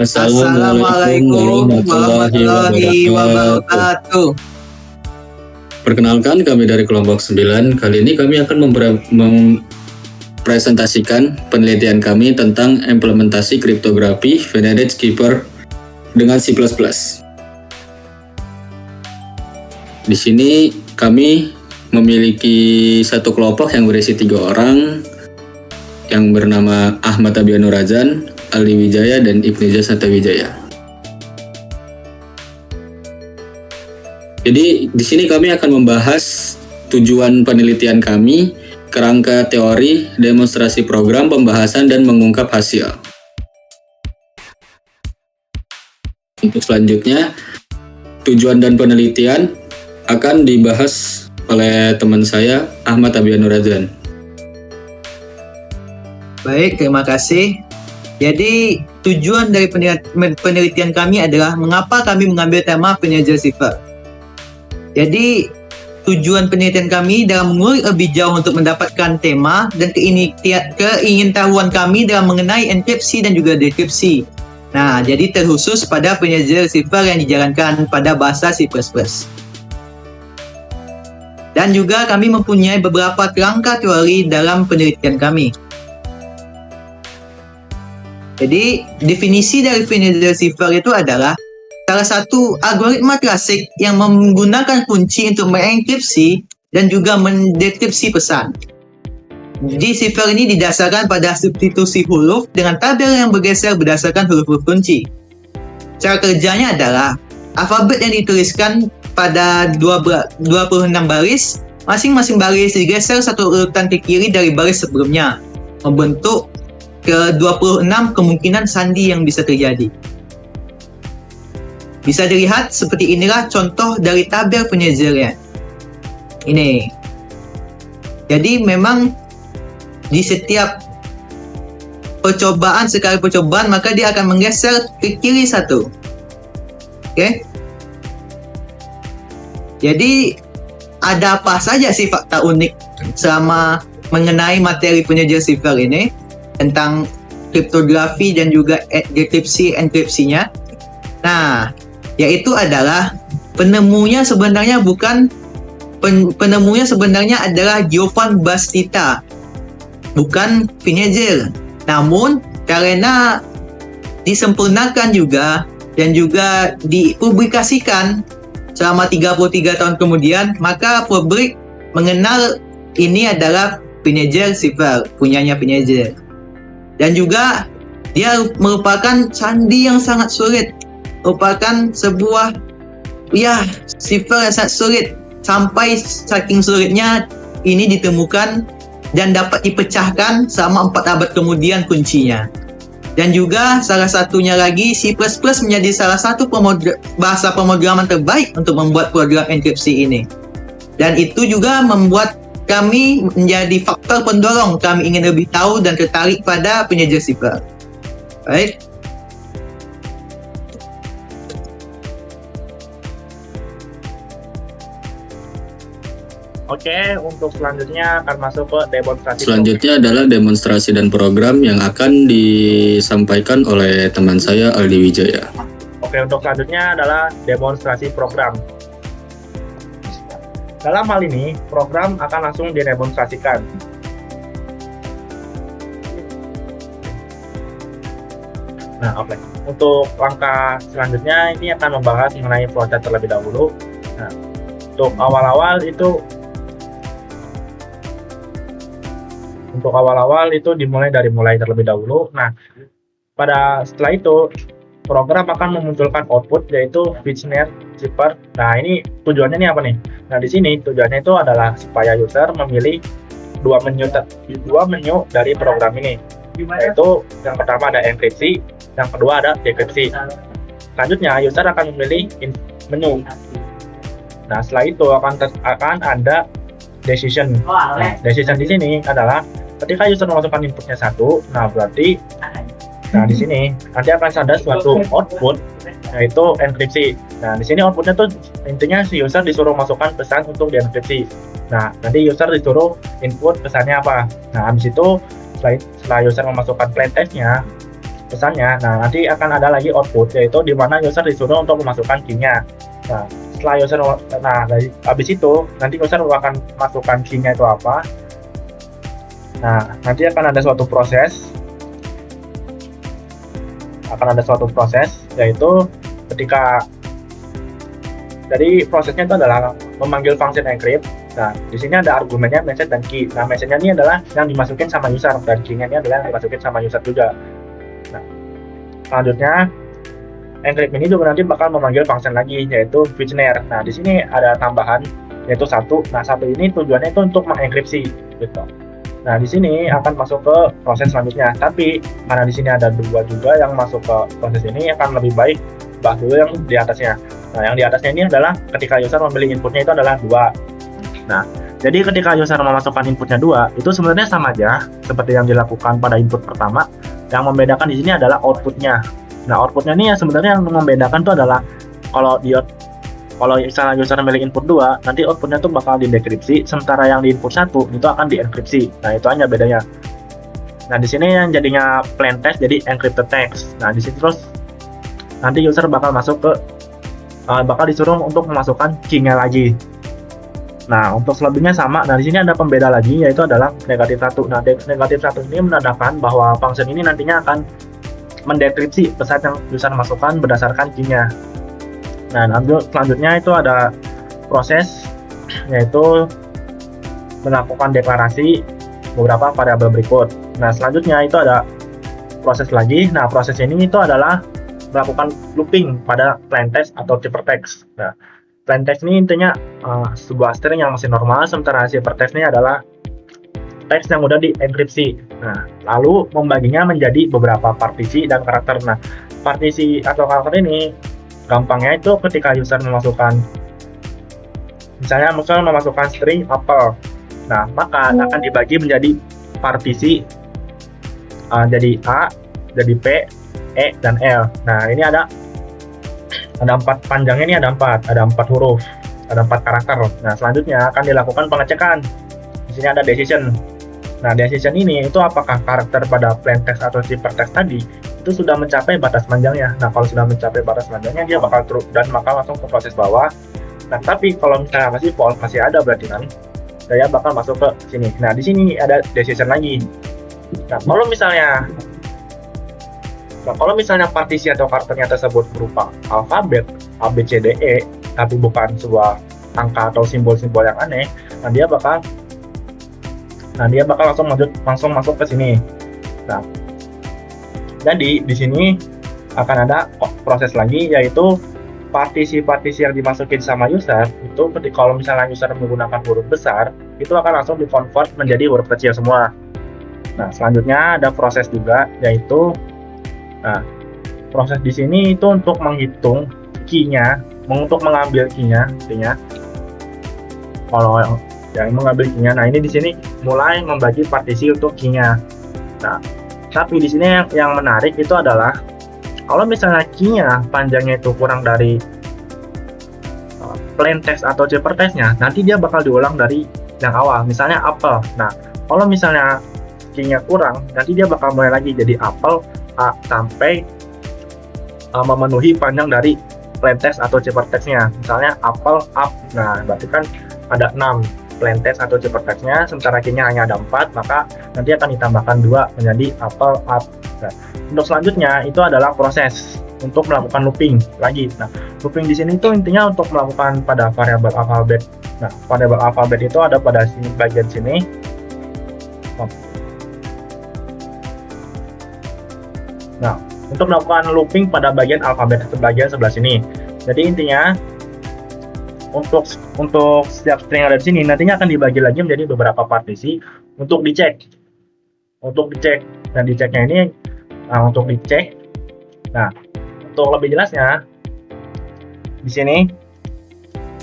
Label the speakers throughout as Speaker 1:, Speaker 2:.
Speaker 1: Assalamualaikum warahmatullahi wabarakatuh.
Speaker 2: Perkenalkan, kami dari kelompok 9. Kali ini kami akan mempresentasikan penelitian kami tentang implementasi kriptografi Venedix Keeper dengan C++. Di sini kami memiliki satu kelompok yang berisi 3 orang yang bernama Ahmad Abianu Razan, Aldi Wijaya, dan Ibnu Santa Wijaya. Jadi di sini kami akan membahas tujuan penelitian kami, kerangka teori, demonstrasi program, pembahasan, dan mengungkap hasil. Untuk selanjutnya, tujuan dan penelitian akan dibahas oleh teman saya, Ahmad Abianu Razan.
Speaker 1: Baik, terima kasih. Jadi tujuan dari penelitian kami adalah mengapa kami mengambil tema penyedia sifar. Jadi tujuan penelitian kami dalam mengulik lebih jauh untuk mendapatkan tema dan keingintahuan kami dalam mengenai enkripsi dan juga dekripsi. Nah, jadi terkhusus pada penyedia sifar yang dijalankan pada bahasa C++. Dan juga kami mempunyai beberapa kerangka teori dalam penelitian kami. Jadi definisi dari penyedia sifar itu adalah salah satu algoritma klasik yang menggunakan kunci untuk mengenkripsi dan juga mendekripsi pesan. Jadi sifar ini didasarkan pada substitusi huruf dengan tabel yang bergeser berdasarkan huruf-huruf kunci. Cara kerjanya adalah alfabet yang dituliskan pada 26 baris, masing-masing baris digeser satu urutan ke kiri dari baris sebelumnya, membentuk ke 26 kemungkinan sandi yang bisa terjadi. Bisa dilihat seperti inilah contoh dari tabel penyelesaian. Ini. Jadi memang di setiap sekali percobaan maka dia akan menggeser ke kiri satu. Oke. Jadi ada apa saja sih fakta unik selama mengenai materi penyedia sifar ini tentang kriptografi dan juga dekripsi enkripsinya. Nah, yaitu adalah penemunya sebenarnya adalah Giovan Bastida, bukan Vinezil. Namun karena disempurnakan juga dan juga dipublikasikan selama 33 tahun kemudian, maka publik mengenal ini adalah Vinezil sifar, punyanya Vinezil. Dan juga dia merupakan sandi yang sangat sulit, merupakan sebuah sifar yang sangat sulit, sampai saking sulitnya ini ditemukan dan dapat dipecahkan selama 4 abad kemudian kuncinya. Dan juga salah satunya lagi C++ menjadi salah satu bahasa pemrograman terbaik untuk membuat program enkripsi ini. Dan itu juga membuat kami menjadi faktor pendorong kami ingin lebih tahu dan tertarik pada penyedia sifar. Baik.
Speaker 3: Oke, untuk selanjutnya akan masuk ke demonstrasi.
Speaker 2: Selanjutnya adalah demonstrasi dan program yang akan disampaikan oleh teman saya, Aldi Wijaya.
Speaker 3: Oke, untuk selanjutnya adalah demonstrasi program. Dalam hal ini, program akan langsung didemonstrasikan. Nah, oke. Untuk langkah selanjutnya, ini akan membahas mengenai flowchart terlebih dahulu. Nah, untuk awal-awal itu dimulai terlebih dahulu. Nah, setelah itu program akan memunculkan output yaitu Bitshare Zipper. Nah, ini tujuannya apa nih? Nah, di sini tujuannya itu adalah supaya user memilih dua menu dari program ini. Yaitu yang pertama ada enkripsi, yang kedua ada dekripsi. Selanjutnya user akan memilih menu. Nah, setelah itu akan ada decision. Nah, decision di sini adalah ketika user memasukkan inputnya 1, nah berarti di sini nanti akan ada suatu output yaitu enkripsi. Nah, di sini outputnya tuh intinya si user disuruh masukkan pesan untuk dienkripsi. Nah, nanti user disuruh input pesannya apa. Nah, habis itu setelah user memasukkan plain text-nya, pesannya. Nah, nanti akan ada lagi output, yaitu di mana user disuruh untuk memasukkan key-nya. Nah, setelah user, dari habis itu nanti user akan masukkan key-nya itu apa. Nah, nanti akan ada suatu proses, yaitu ketika, jadi prosesnya itu adalah memanggil function encrypt. Nah, di sini ada argumennya message dan key. Nah, message-nya ini adalah yang dimasukin sama user, dan key-nya ini adalah yang dimasukin sama user juga. Nah, selanjutnya encrypt ini juga nanti bakal memanggil function lagi, yaitu fetchner. Nah, di sini ada tambahan, yaitu 1. Nah, 1 ini tujuannya itu untuk mengenkripsi, gitu. Nah, di sini akan masuk ke proses selanjutnya. Tapi karena di sini ada 2 juga yang masuk ke proses ini, akan lebih baik bahas dulu yang di atasnya. Nah, yang di atasnya ini adalah ketika user memilih inputnya itu adalah 2. Nah, jadi ketika user memasukkan inputnya 2, itu sebenarnya sama aja seperti yang dilakukan pada input pertama. Yang membedakan di sini adalah outputnya. Nah, outputnya ini ya sebenarnya yang membedakan itu adalah kalau misalnya user memilih input 2, nanti outputnya tuh bakal didekripsi, sementara yang di input 1 itu akan dienkripsi. Nah, itu hanya bedanya. Nah, di sini yang jadinya plain text jadi encrypted text. Nah, di sini terus nanti user bakal masuk ke bakal disuruh untuk memasukkan key-nya lagi. Nah, untuk selebihnya sama. Nah, di sini ada pembeda lagi, yaitu adalah negatif 1. Nah, negatif 1 ini menandakan bahwa function ini nantinya akan mendekripsi pesan yang user masukkan berdasarkan key-nya. Nah, selanjutnya itu ada proses, yaitu melakukan deklarasi beberapa variabel berikut. Nah, selanjutnya itu ada proses lagi. Nah, proses ini itu adalah melakukan looping pada plain text atau ciphertext. Nah, plain text ini intinya sebuah string yang masih normal, sementara ciphertext ini adalah teks yang udah dienkripsi. Nah, lalu membaginya menjadi beberapa partisi dan karakter. Nah, partisi atau karakter ini gampangnya itu ketika user memasukkan, misalnya memasukkan string apple. Nah, maka akan dibagi menjadi partisi, jadi A, jadi P, E, dan L. Nah, ini ada 4 panjangnya, ini ada 4 huruf, ada 4 karakter. Nah, selanjutnya akan dilakukan pengecekan. Di sini ada decision. Nah, decision ini itu apakah karakter pada plain text atau ciphertext tadi itu sudah mencapai batas panjangnya. Nah, kalau sudah mencapai batas panjangnya, dia bakal true dan bakal langsung ke proses bawah. Nah, tapi kalau misalnya masih false, masih ada berarti kan saya bakal masuk ke sini. Nah, di sini ada decision lagi. Nah, kalau misalnya partisi atau karakternya tersebut berupa alfabet A, B, C, D, E, tapi bukan sebuah angka atau simbol-simbol yang aneh, nah dia bakal langsung masuk ke sini. Nah, jadi di sini akan ada proses lagi, yaitu partisi-partisi yang dimasukin sama user itu kalau misalnya user menggunakan huruf besar, itu akan langsung di-convert menjadi huruf kecil semua. Nah, selanjutnya ada proses juga, yaitu proses di sini itu untuk menghitung key-nya, untuk mengambil key-nya, artinya kalau yang mengambil key-nya. Nah, ini di sini mulai membagi partisi untuk key-nya. Nah, tapi di sini yang menarik itu adalah kalau misalnya key-nya panjangnya itu kurang dari plain text atau ciphertext-nya, nanti dia bakal diulang dari yang awal, misalnya apple. Nah, kalau misalnya key-nya kurang, nanti dia bakal mulai lagi jadi apple A sampai memenuhi panjang dari plain text atau ciphertext-nya, misalnya apple up. Nah, berarti kan ada 6 plain text atau ciphertext-nya, sementara key-nya hanya ada 4, maka nanti akan ditambahkan 2 menjadi apple up. Nah, untuk selanjutnya itu adalah proses untuk melakukan looping lagi. Nah, looping di sini itu intinya untuk melakukan pada variabel alfabet. Nah, variabel alfabet itu ada pada sini, bagian sini. Nah, untuk melakukan looping pada bagian alfabet bagian sebelah sini. Jadi intinya untuk setiap string yang ada di sini nantinya akan dibagi lagi menjadi beberapa partisi untuk dicek. Dan diceknya ini untuk dicek. Nah, untuk lebih jelasnya di sini.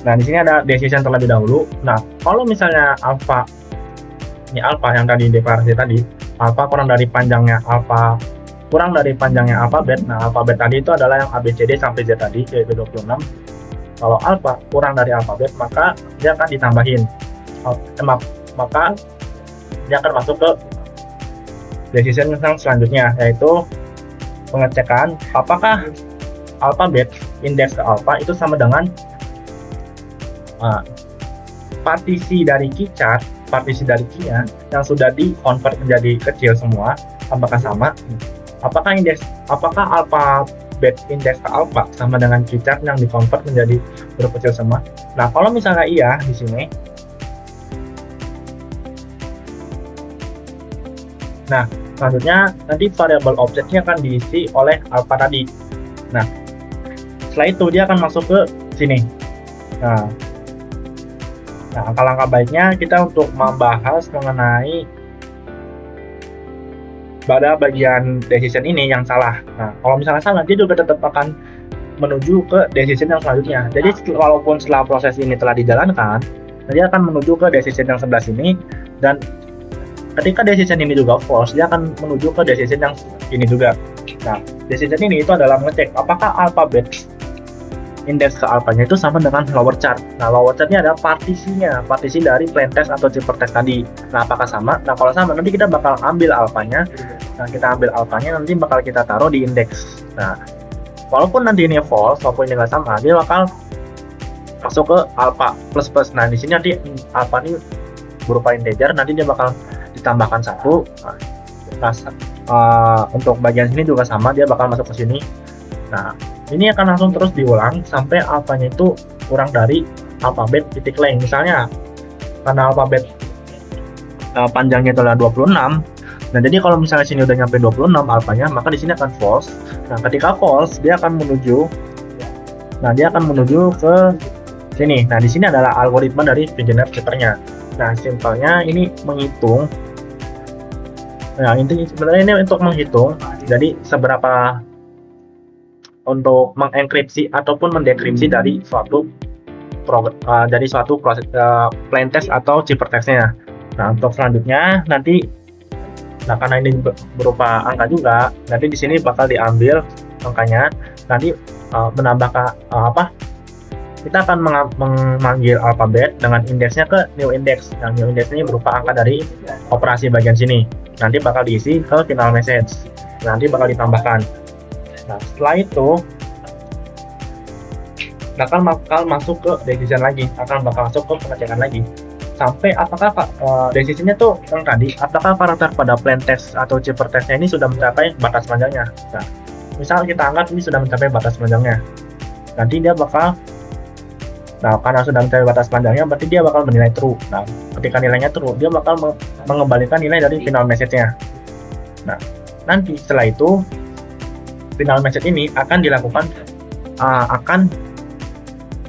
Speaker 3: Nah, di sini ada decision terlebih dahulu. Nah, kalau misalnya alpha yang tadi deklarasi tadi, alpha kurang dari panjangnya alfabet. Nah, alfabet tadi itu adalah yang ABCD sampai Z tadi, yaitu 26. Kalau alpha kurang dari alfabet, maka dia akan ditambahin. Maka dia akan masuk ke decision yang selanjutnya, yaitu pengecekan apakah alfabet indeks ke alfa itu sama dengan partisi dari keychart, partisi dari key-nya yang sudah di convert menjadi kecil semua, apakah sama? Apakah alfabet indeks ke alfa sama dengan keychart yang di convert menjadi huruf kecil semua? Nah, kalau misalnya iya di sini, nah selanjutnya nanti variabel objeknya akan diisi oleh alfa tadi. Nah, setelah itu dia akan masuk ke sini. Nah, langkah-langkah baiknya kita untuk membahas mengenai pada bagian decision ini yang salah. Nah, kalau misalnya salah, dia juga tetap akan menuju ke decision yang selanjutnya. Jadi walaupun setelah proses ini telah dijalankan, dia akan menuju ke decision yang sebelah sini, dan ketika decision ini juga false, dia akan menuju ke decision yang ini juga. Nah, decision ini itu adalah mengecek apakah alfabet indeks ke alfanya itu sama dengan lower chart. Nah, lower chartnya adalah partisi dari plain text atau zipper text tadi. Nah, apakah sama? Nah, kalau sama, nanti kita bakal ambil alfanya. Nah, kita ambil alfanya, nanti bakal kita taruh di indeks. Nah, walaupun nanti ini false, walaupun ini nggak sama, dia bakal masuk ke alpha plus plus. Nah, di sini nanti alpha ini berupa integer, nanti dia bakal ditambahkan 1. Nah, untuk bagian sini juga sama, dia bakal masuk ke sini. Nah, ini akan langsung terus diulang sampai alfanya itu kurang dari alfabet titik length. Misalnya karena alfabet panjangnya itu adalah 26. Nah, jadi kalau misalnya sini udah nyampe 26 alfanya, maka di sini akan false. Nah, ketika false, dia akan menuju ke sini. Nah, di sini adalah algoritma dari visioner zippernya. Nah, simpelnya ini menghitung. Nah, intinya sebenarnya ini untuk menghitung jadi seberapa untuk mengenkripsi ataupun mendekripsi dari suatu proses plain text atau zipper text-nya. Nah, untuk selanjutnya nanti, nah karena ini berupa angka juga, nanti di sini bakal diambil angkanya, nanti menambah kita akan memanggil alfabet dengan indeksnya ke new index. Nah, new index ini berupa angka dari operasi bagian sini, nanti bakal diisi ke final message, nanti bakal ditambahkan. Nah, setelah itu bakal masuk ke decision lagi, bakal masuk ke pengecekan lagi sampai apakah decisionnya tuh yang tadi, apakah karakter pada plain text atau zipper textnya ini sudah mencapai batas panjangnya. Nah, misal kita anggap ini sudah mencapai batas panjangnya, nanti dia bakal, nah karena sudah mencapai batas panjangnya, berarti dia bakal menilai true. Nah, ketika nilainya true, dia bakal mengembalikan nilai dari final message-nya. Nah, nanti setelah itu final message ini akan dilakukan, akan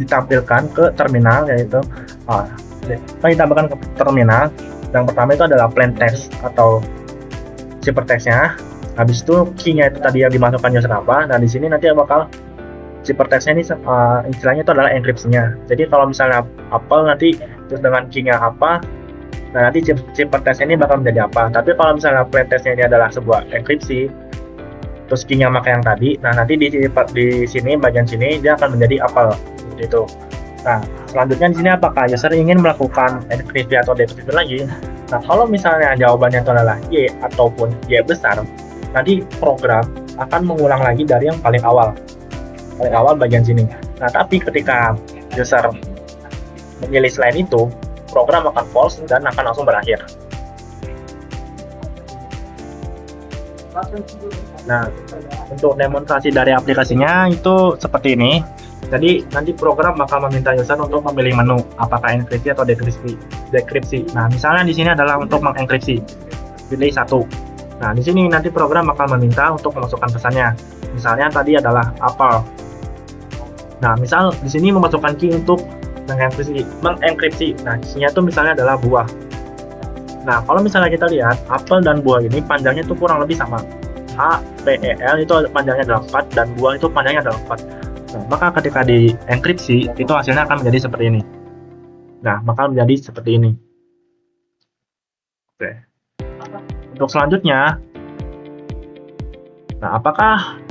Speaker 3: ditampilkan ke terminal, yaitu ditambahkan ke terminal. Yang pertama itu adalah plain text atau zipper text-nya. Habis itu key-nya itu tadi yang dimasukkan user apa. Nah, di sini nanti bakal zipper text-nya ini istilahnya itu adalah enkripsinya. Jadi kalau misalnya Apple nanti terus dengan key-nya apa, nah nanti zipper text ini bakal menjadi apa. Tapi kalau misalnya plain text-nya ini adalah sebuah enkripsi, terus key-nya maka yang tadi, nah nanti di sini bagian sini dia akan menjadi apel seperti itu. Nah, selanjutnya di sini apakah user ingin melakukan enkripsi atau dekripsi lagi? Nah, kalau misalnya jawabannya itu adalah Y ataupun Y besar, nanti program akan mengulang lagi dari yang paling awal bagian sini. Nah, tapi ketika user memilih selain itu, program akan false dan akan langsung berakhir. Nah, untuk demonstrasi dari aplikasinya itu seperti ini. Jadi nanti program bakal meminta user untuk memilih menu apakah enkripsi atau dekripsi. Nah, misalnya di sini adalah untuk mengenkripsi, pilih 1. Nah, di sini nanti program bakal meminta untuk memasukkan pesannya. Misalnya tadi adalah apel. Nah, misal di sini memasukkan key untuk mengenkripsi. Nah, key-nya itu misalnya adalah buah. Nah, kalau misalnya kita lihat apel dan buah ini panjangnya itu kurang lebih sama. A, P, E, L itu panjangnya adalah 4 dan buah itu panjangnya adalah 4. Nah, maka ketika di enkripsi itu hasilnya akan menjadi seperti ini. Nah, maka menjadi seperti ini. Oke. Untuk selanjutnya, nah apakah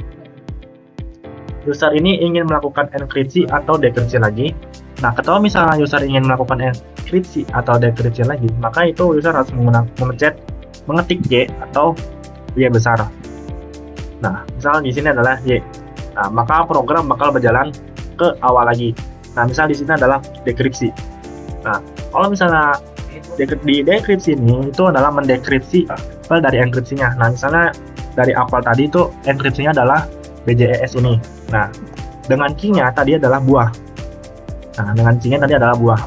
Speaker 3: user ini ingin melakukan enkripsi atau dekripsi lagi? Nah, kalau misalnya user ingin melakukan enkripsi atau dekripsi lagi, maka itu user harus mengetik Y atau Y besar. Nah, misal di sini adalah Y. Nah, maka program bakal berjalan ke awal lagi. Nah, misal di sini adalah dekripsi. Nah, kalau misalnya di dekripsi ini itu adalah mendekripsi file dari enkripsinya. Nah, misalnya dari apel tadi itu enkripsinya adalah BJES ini. Nah, dengan key-nya tadi adalah buah. Nah, dengan key-nya tadi adalah buah.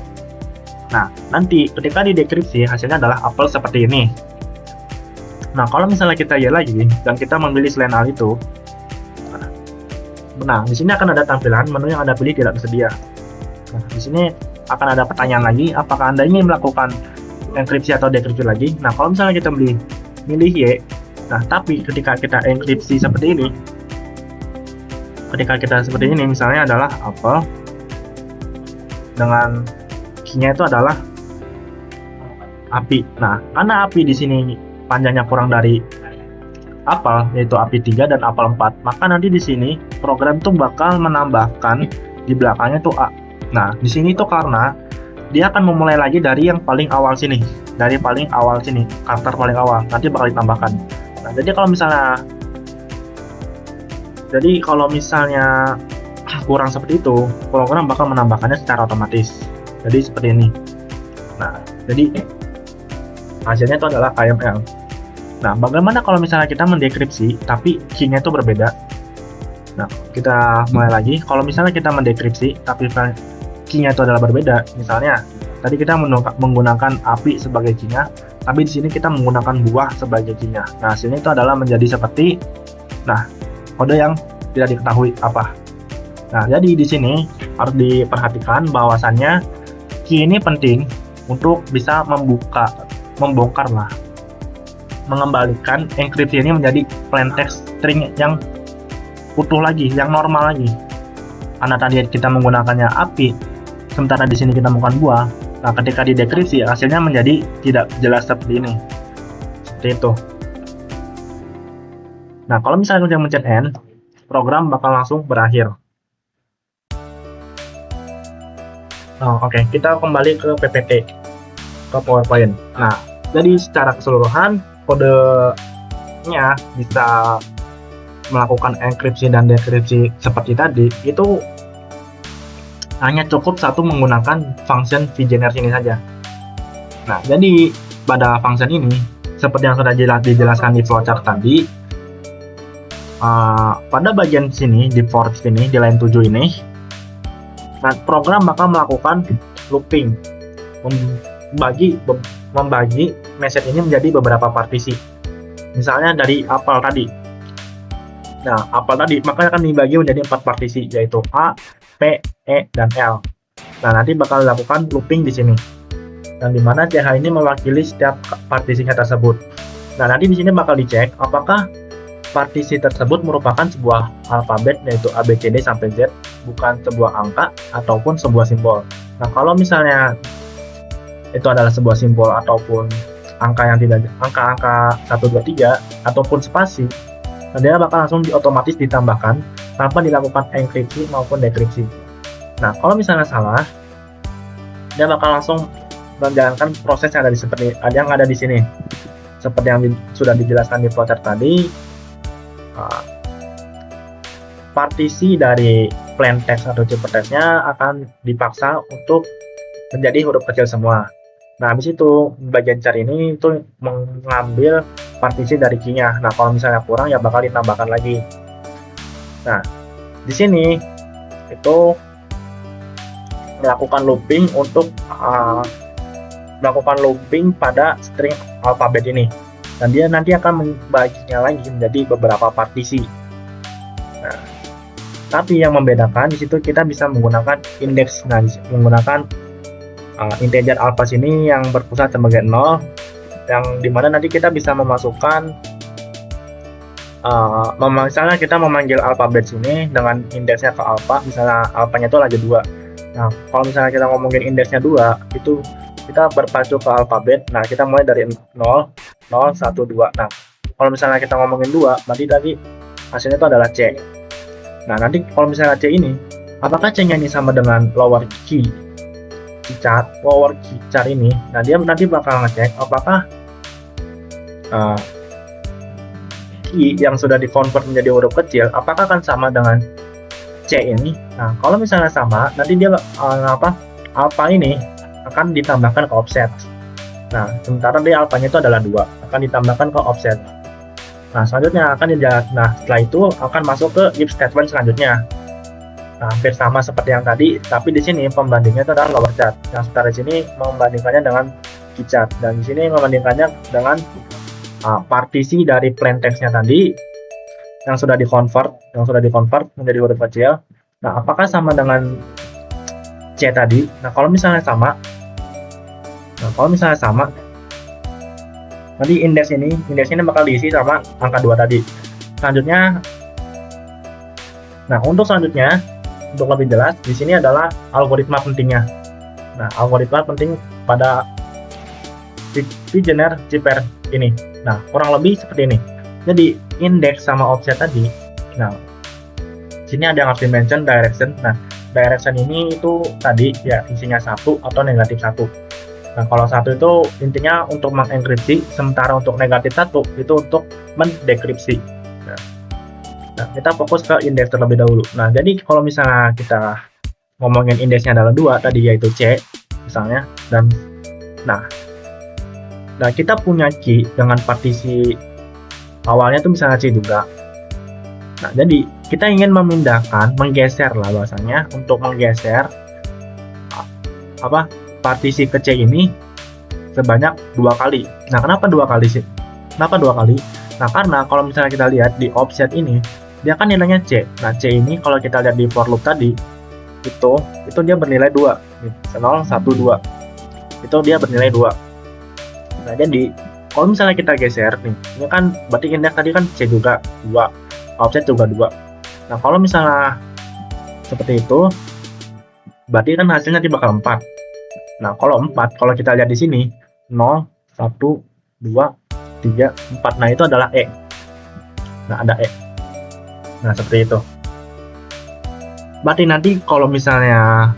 Speaker 3: Nah, nanti ketika di dekripsi hasilnya adalah apel seperti ini. Nah, kalau misalnya kita Y lagi dan kita memilih selain hal itu, nah, di sini akan ada tampilan menu yang Anda pilih tidak tersedia. Nah, di sini akan ada pertanyaan lagi, apakah Anda ingin melakukan enkripsi atau dekripsi lagi? Nah, kalau misalnya kita milih Y, nah, tapi ketika kita enkripsi seperti ini, misalnya adalah apel dengan key-nya itu adalah API. Nah, karena API di sini panjangnya kurang dari apel, yaitu API 3 dan apel 4, maka nanti di sini program tuh bakal menambahkan di belakangnya tuh A. Nah, di sini tuh karena dia akan memulai lagi dari yang paling awal sini, karakter paling awal, nanti bakal ditambahkan. Nah, jadi kalau misalnya kurang seperti itu, program bakal menambahkannya secara otomatis. Jadi seperti ini. Nah, jadi hasilnya itu adalah KML. Nah, bagaimana kalau misalnya kita mendekripsi tapi key-nya itu berbeda? Nah, kita mulai lagi. Kalau misalnya kita mendekripsi tapi key-nya itu adalah berbeda, misalnya tadi kita menggunakan API sebagai key-nya, tapi di sini kita menggunakan buah sebagai key-nya. Nah, hasilnya itu adalah menjadi seperti kode yang tidak diketahui apa. Nah, jadi di sini harus diperhatikan bahwasannya key ini penting untuk bisa mengembalikan enkripsi ini menjadi plain text string yang utuh lagi, yang normal lagi. Karena tadi kita menggunakannya API, sementara di sini kita menggunakan buah. Nah, ketika didekripsi hasilnya menjadi tidak jelas seperti ini. Seperti itu. Nah, kalau misalnya kita mencet end, program bakal langsung berakhir. Oke, kita kembali ke PPT, ke PowerPoint. Nah, jadi secara keseluruhan kodenya bisa melakukan enkripsi dan dekripsi seperti tadi, itu hanya cukup satu menggunakan function vgener ini saja. Nah, jadi pada function ini, seperti yang sudah dijelaskan di flowchart tadi, pada bagian sini, di for sini, di line 7 ini, nah, program bakal melakukan looping, membagi message ini menjadi beberapa partisi. Misalnya dari apel tadi. Nah, apel tadi maka akan dibagi menjadi 4 partisi, yaitu A, P, E, dan L. Nah, nanti bakal dilakukan looping di sini. Dan dimana CH ini mewakili setiap partisinya tersebut. Nah, nanti di sini bakal dicek apakah partisi tersebut merupakan sebuah alfabet, yaitu A, B, C, D sampai Z, bukan sebuah angka ataupun sebuah simbol. Nah, kalau misalnya itu adalah sebuah simbol ataupun angka 1, 2, 3 ataupun spasi, nah, dia bakal langsung otomatis ditambahkan tanpa dilakukan enkripsi maupun dekripsi. Nah, kalau misalnya salah, dia bakal langsung menjalankan proses yang ada di sini. Seperti yang sudah dijelaskan di flowchart tadi, partisi dari plain text atau ciphertext-nya akan dipaksa untuk menjadi huruf kecil semua. Nah, habis itu bagian char ini itu mengambil partisi dari key-nya. Nah, kalau misalnya kurang ya bakal ditambahkan lagi. Nah, di sini itu melakukan looping untuk melakukan looping pada string alfabet ini. Dan dia nanti akan membaginya lagi menjadi beberapa partisi. Nah, tapi yang membedakan di situ kita bisa menggunakan indeks, menggunakan integer alpha sini yang berpusat sebagai 0, yang dimana nanti kita bisa memasukkan misalnya kita memanggil alfabet sini dengan indeksnya ke alpha, misalnya alfanya itu lagi 2. Nah, kalau misalnya kita ngomongin indeksnya 2, itu kita berpacu ke alfabet. Nah, kita mulai dari 0, 0, 1, 2. Nah, kalau misalnya kita ngomongin 2, berarti tadi hasilnya itu adalah C. Nah, nanti kalau misalnya C ini, apakah C-nya ini sama dengan lower key char ini? Nah, dia nanti bakal ngecek apakah key yang sudah di-convert menjadi huruf kecil, apakah akan sama dengan C ini? Nah, kalau misalnya sama, nanti dia alpha ini akan ditambahkan ke offset. Nah, sementara dia alfanya itu adalah 2, akan ditambahkan ke offset. Nah, selanjutnya setelah itu akan masuk ke if statement selanjutnya. Nah, hampir sama seperti yang tadi, tapi di sini pembandingnya itu adalah lower chart. Yang sementara di sini membandingkannya dengan key chart, dan di sini membandingkannya dengan partisi dari plain text-nya tadi yang sudah di-convert menjadi huruf kecil. Nah, apakah sama dengan C tadi? Nah, kalau misalnya sama, nanti indeks ini bakal diisi sama angka 2 tadi. Selanjutnya, untuk lebih jelas, di sini adalah algoritma pentingnya. Nah, algoritma penting pada visioner Zipper ini. Nah, kurang lebih seperti ini. Jadi, indeks sama offset tadi. Nah, sini ada yang harus di-mention direction. Nah, direction ini itu tadi ya isinya 1 atau negatif 1. Nah, kalau 1 itu intinya untuk mengenkripsi, sementara untuk negatif 1 itu untuk mendekripsi. Nah, kita fokus ke indeks terlebih dahulu. Nah, jadi kalau misalnya kita ngomongin indeksnya adalah 2 tadi, yaitu C misalnya, dan nah kita punya key dengan partisi awalnya tuh misalnya C juga. Nah, jadi kita ingin menggeser lah bahasanya, untuk menggeser partisi ke C ini sebanyak 2 kali. Nah, kenapa 2 kali sih? Kenapa 2 kali? Nah, karena kalau misalnya kita lihat di offset ini, dia kan nilainya C. Nah, C ini kalau kita lihat di for loop tadi, itu dia bernilai 2. 0, 1, 2. Itu dia bernilai 2. Nah, jadi kalau misalnya kita geser nih, ini kan berarti indeks tadi kan C juga 2, offset juga 2. Nah, kalau misalnya seperti itu, berarti kan hasilnya nanti bakal 4. Nah, kalau 4, kalau kita lihat di sini 0, 1, 2, 3, 4. Nah, itu adalah E. Nah, ada E. Nah, seperti itu. Berarti nanti kalau misalnya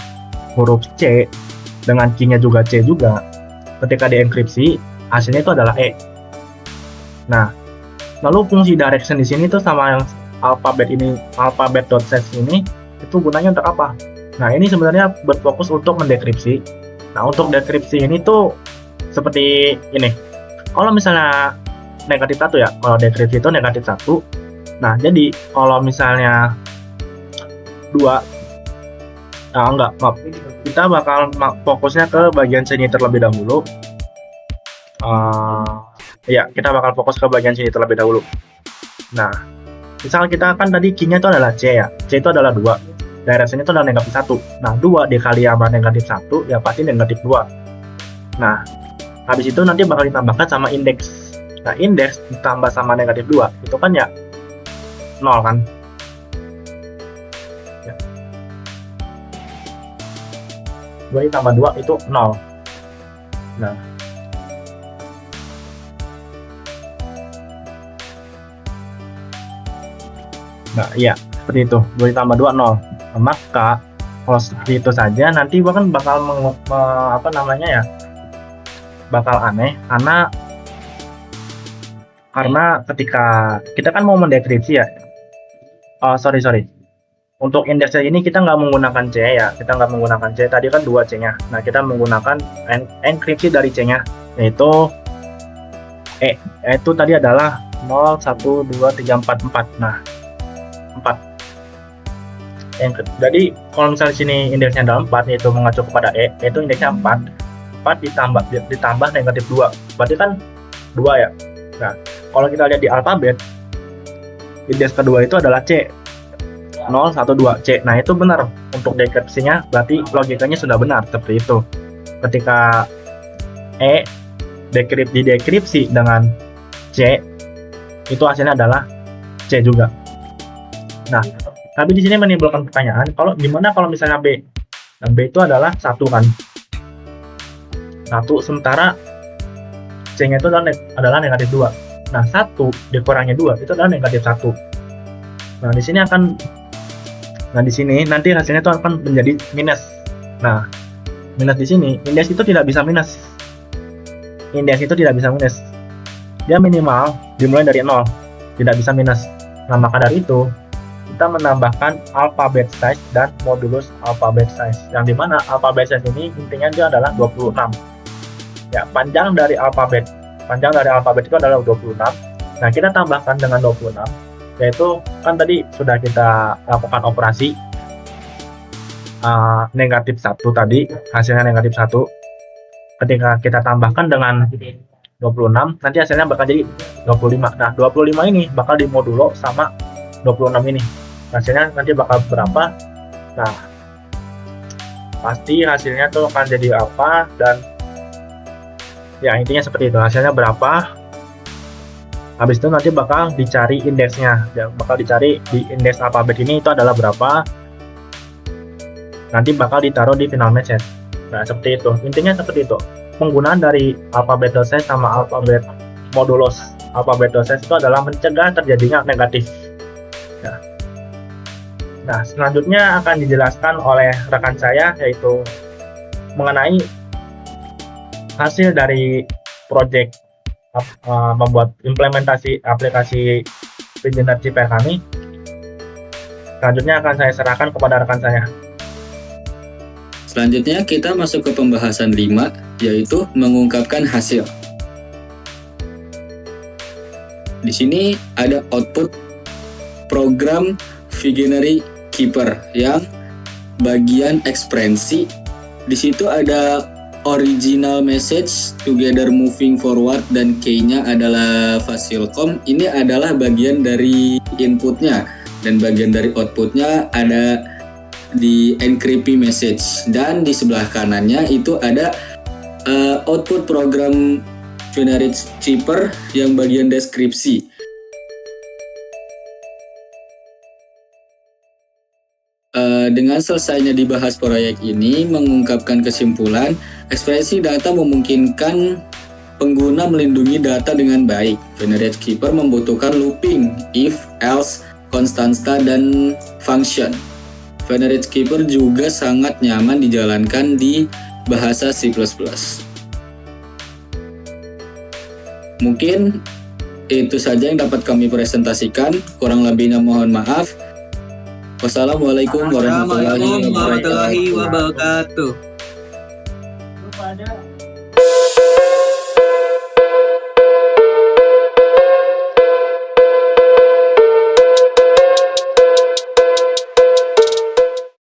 Speaker 3: huruf C dengan key-nya juga C juga, ketika dienkripsi, hasilnya itu adalah E. Nah, lalu fungsi direction di sini tuh sama yang alphabet.set ini, itu gunanya untuk apa? Nah, ini sebenarnya berfokus untuk mendekripsi. Nah, untuk dekripsi ini tuh seperti ini. Kalau misalnya negatif 1 ya, kalau dekripsi itu negatif 1. Nah, jadi kalau misalnya 2, kita bakal fokusnya ke bagian sini terlebih dahulu. Kita bakal fokus ke bagian sini terlebih dahulu. Nah, misal kita kan tadi key-nya itu adalah C ya. C itu adalah 2. Direction itu adalah negatif 1. Nah, 2 dikali sama negatif 1 ya pasti negatif 2. Nah, habis itu nanti bakal ditambahkan sama indeks. Nah, indeks ditambah sama negatif 2 itu kan ya 0 kan. Ya. 2 ditambah 2 itu 0. Nah, iya, seperti itu. 2 ditambah 2, 0. Nah, maka, kalau seperti itu saja, nanti bahkan bakal bakal aneh, karena ketika kita kan mau mendekripsi ya. Sorry. Untuk indeksnya ini kita nggak menggunakan C ya. Kita nggak menggunakan C, tadi kan 2 C-nya. Nah, kita menggunakan enkripsi dari C-nya, yaitu E. Yaitu tadi adalah 0, 1, 2, 3, 4, 4. Nah, 4. Jadi kalau misalnya di sini indeksnya adalah 4, yaitu mengacu kepada E, yaitu indeksnya 4 ditambah negatif 2, berarti kan 2 ya. Nah, kalau kita lihat di alfabet, indeks kedua itu adalah C, 0, 1, 2, C. Nah, itu benar untuk dekripsinya, berarti logikanya sudah benar seperti itu. Ketika E didekripsi dengan C, itu hasilnya adalah C juga. Nah, tapi di sini menimbulkan pertanyaan, gimana kalau misalnya B? Nah, B itu adalah 1 kan. 1, sementara C-nya itu adalah negatif 2. Nah, 1 dikurangi 2 itu adalah negatif 1. Nah, di sini nanti hasilnya itu akan menjadi minus. Nah, minus di sini, indeks itu tidak bisa minus. Dia minimal dimulai dari 0. tidak bisa minus. Nah, maka dari itu kita menambahkan alphabet size dan modulus alphabet size, yang dimana alphabet size ini intinya dia adalah 26. Ya, panjang dari alfabet itu adalah 26. Nah, kita tambahkan dengan 26, yaitu kan tadi sudah kita lakukan operasi negatif 1 tadi, hasilnya negatif 1. Ketika kita tambahkan dengan 26, nanti hasilnya bakal jadi 25. Nah, 25 ini bakal dimodulo sama 26 ini. Hasilnya nanti bakal berapa? Nah, pasti hasilnya tuh akan jadi apa, dan ya intinya seperti itu, hasilnya berapa. Habis itu nanti bakal dicari indeksnya, ya, bakal dicari di indeks alfabet ini itu adalah berapa, nanti bakal ditaruh di final message. Nah, seperti itu, intinya seperti itu. Penggunaan dari alphabet size sama alphabet modulus alphabet size itu adalah mencegah terjadinya negatif. Ya. Nah, selanjutnya akan dijelaskan oleh rekan saya, yaitu mengenai hasil dari project membuat implementasi aplikasi Visioner Cheaper kami. Selanjutnya akan saya serahkan kepada rekan saya.
Speaker 2: Selanjutnya kita masuk ke pembahasan 5, yaitu mengungkapkan hasil. Di sini ada output program Visionary Keeper yang bagian ekspresi. Di situ ada original message, together moving forward, dan key-nya adalah Fasilkom. Ini adalah bagian dari inputnya, dan bagian dari outputnya ada di encrypty message, dan di sebelah kanannya itu ada output program Visionary Cheaper yang bagian deskripsi. Dengan selesainya dibahas proyek ini, mengungkapkan kesimpulan, ekspresi data memungkinkan pengguna melindungi data dengan baik. Visionary Keeper membutuhkan looping, if, else, konstansa, dan function. Visionary Keeper juga sangat nyaman dijalankan di bahasa C++. Mungkin itu saja yang dapat kami presentasikan. Kurang lebihnya mohon maaf. Wassalamualaikum warahmatullahi wabarakatuh.
Speaker 1: Warahmatullahi wabarakatuh.